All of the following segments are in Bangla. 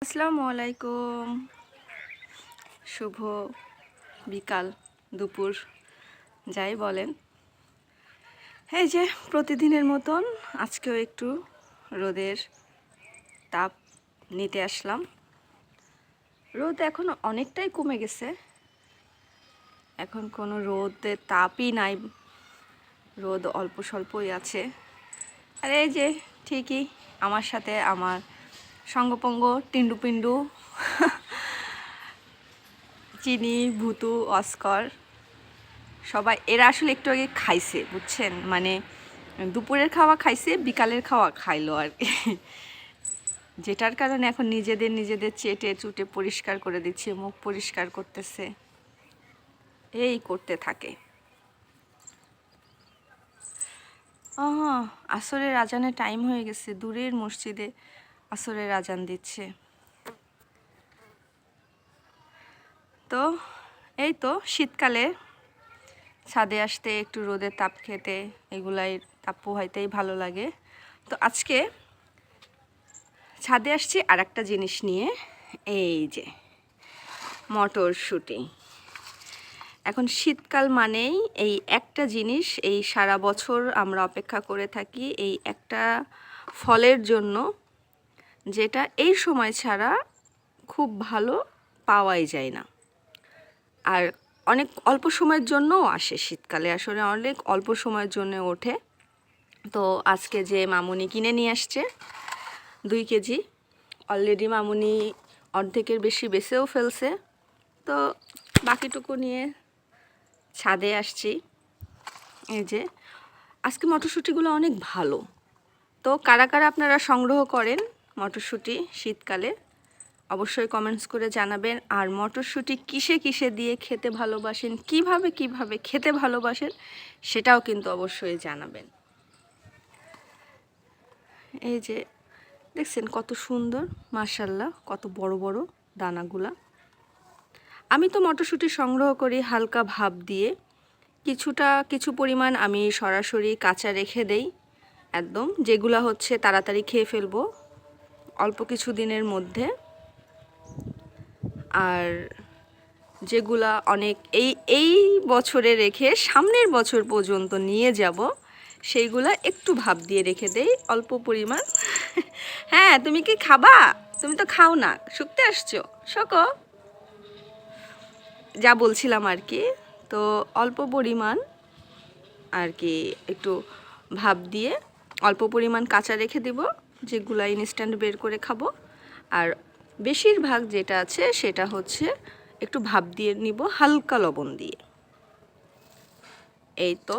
আসসালামু আলাইকুম। শুভ বিকাল, দুপুর যাই বলেন। এই যে প্রতিদিনের মতন আজকেও একটু রোদের তাপ নিতে আসলাম। রোদ এখন অনেকটাই কমে গেছে, এখন কোনো রোদের তাপই নাই, রোদ অল্প স্বল্পই আছে। আর এই যে ঠিকই আমার সাথে আমার সঙ্গপঙ্গ টিন্ডু পিন্ডু চিনি, ভুতু, অস্কর সবাই এরা আসলে একটু আগে খাইছে, বুঝছেন, মানে দুপুরের খাওয়া খাইছে, বিকালের খাওয়া খাইলো আর কি, যেটার কারণে এখন নিজেদের চেটে চুটে পরিষ্কার করে দিচ্ছে, মুখ পরিষ্কার করতেছে, এই করতে থাকে। আসরের আজানের টাইম হয়ে গেছে, দূরের মসজিদে আসরের আজান দিচ্ছে। তো এই তো শীতকালে ছাদে আসতে, একটু রোদের তাপ খেতে, এগুলাই তাপ পোহাইতেই ভালো লাগে। তো আজকে ছাদে আসছি আর একটা জিনিস নিয়ে, এই যে মটরশুঁটি। এখন শীতকাল মানেই এই একটা জিনিস, এই সারা বছর আমরা অপেক্ষা করে থাকি এই একটা ফলের জন্য, যেটা এই সময় ছাড়া খুব ভালো পাওয়াই যায় না, আর অনেক অল্প সময়ের জন্যও আসে। শীতকালে আসলে অনেক অল্প সময়ের জন্য ওঠে। তো আজকে যে মামুনি কিনে নিয়ে আসছে 2 কেজি, অলরেডি মামুনি অর্ধেকের বেশি বেছেও ফেলছে। তো বাকিটুকু নিয়ে ছাদে আসছি। এই যে আজকে মটরশুঁটিগুলো অনেক ভালো। তো কারা কারা আপনারা সংগ্রহ করেন মটরশুঁটি শীতকালে, অবশ্যই কমেন্টস করে জানাবেন। আর মটরশুঁটি কিসে কিসে দিয়ে খেতে ভালোবাসেন, কিভাবে খেতে ভালোবাসেন, সেটাও কিন্তু অবশ্যই জানাবেন। এই যে দেখছেন কত সুন্দর, মাশাআল্লাহ, কত বড় বড় দানাগুলা। আমি তো মটরশুঁটি সংগ্রহ করি হালকা ভাপ দিয়ে, কিছু পরিমাণ আমি সরাসরি কাঁচা রেখে দেই, একদম যেগুলা হচ্ছে তাড়াতাড়ি খেয়ে ফেলবো অল্প কিছু দিনের মধ্যে। আর যেগুলা অনেক এই বছরে রেখে সামনের বছর পর্যন্ত নিয়ে যাব, সেইগুলা একটু ভাপ দিয়ে রেখে দেই অল্প পরিমাণ। হ্যাঁ, তুমি কি খাবা? তুমি তো খাও না, শুকতে আসছো, শোকো। যা বলছিলাম আর কি, তো অল্প পরিমাণ আর কি একটু ভাপ দিয়ে অল্প পরিমাণ কাঁচা রেখে দিব, যেগুলো ইনস্ট্যান্ট বের করে খাবো। আর বেশিরভাগ যেটা আছে সেটা হচ্ছে একটু ভাপ দিয়ে নিব হালকা লবণ দিয়ে। এই তো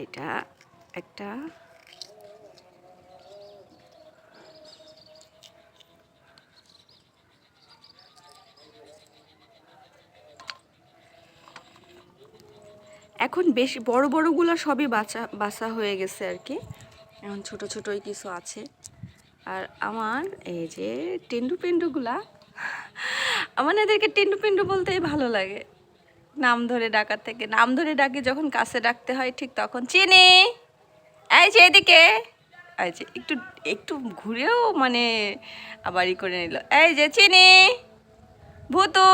এটা একটা এখন বেশি বড়গুলো সবই বাছা হয়ে গেছে আর কি, এখন ছোটোই কিছু আছে। আর আমার এই যে টেন্ডু পেন্ডুগুলা, আমার এদেরকে টেন্ডু পেন্ডু বলতেই ভালো লাগে, নাম ধরে ডাকার থেকে। নাম ধরে ডাকি যখন কাছে ডাকতে হয়, ঠিক তখন চিনি, এই যে এদিকে, এই যে একটু একটু ঘুরেও মানে আবারই করে নিল, এই যে চিনি, ভূতু,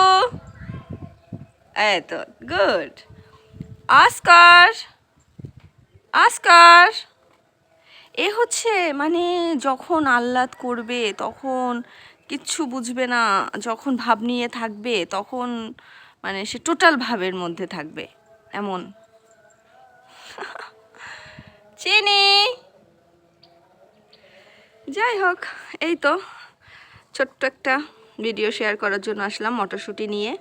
এই তো গুড, অস্কার, অস্কার। এ হচ্ছে মানে যখন আহ্লাদ করবে তখন কিচ্ছু বুঝবে না, যখন ভাব নিয়ে থাকবে তখন মানে সে টোটাল ভাবের মধ্যে থাকবে এমন। চিনি, যাই হোক, এই তো ছোট্ট একটা ভিডিও শেয়ার করার জন্য আসলাম মটরশুঁটি নিয়ে।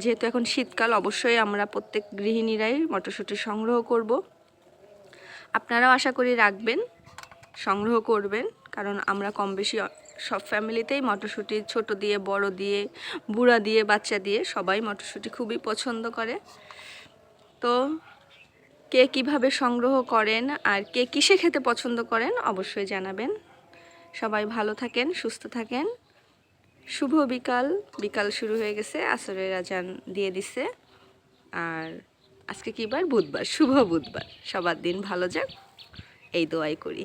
যেহেতু এখন শীতকাল, অবশ্যই আমরা প্রত্যেক গৃহিণীরাই মটরশুঁটি সংগ্রহ করব। আপনারাও আশা করি রাখবেন, সংগ্রহ করবেন, কারণ আমরা কম বেশি সব ফ্যামিলিতেই মটরশুঁটি, ছোট দিয়ে বড় দিয়ে বুড়া দিয়ে বাচ্চা দিয়ে সবাই মটরশুঁটি খুবই পছন্দ করে। তো কে কিভাবে সংগ্রহ করেন আর কে কিসে খেতে পছন্দ করেন অবশ্যই জানাবেন। সবাই ভালো থাকেন, সুস্থ থাকেন। শুভ বিকাল, বিকাল শুরু হয়ে গেছে, আসরের আজান দিয়ে দিছে। আর আজকে কী বার? বুধবার। শুভ বুধবার। সবার দিন ভালো যাক এই দোয়াই করি।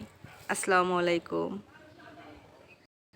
আসসালামু আলাইকুম।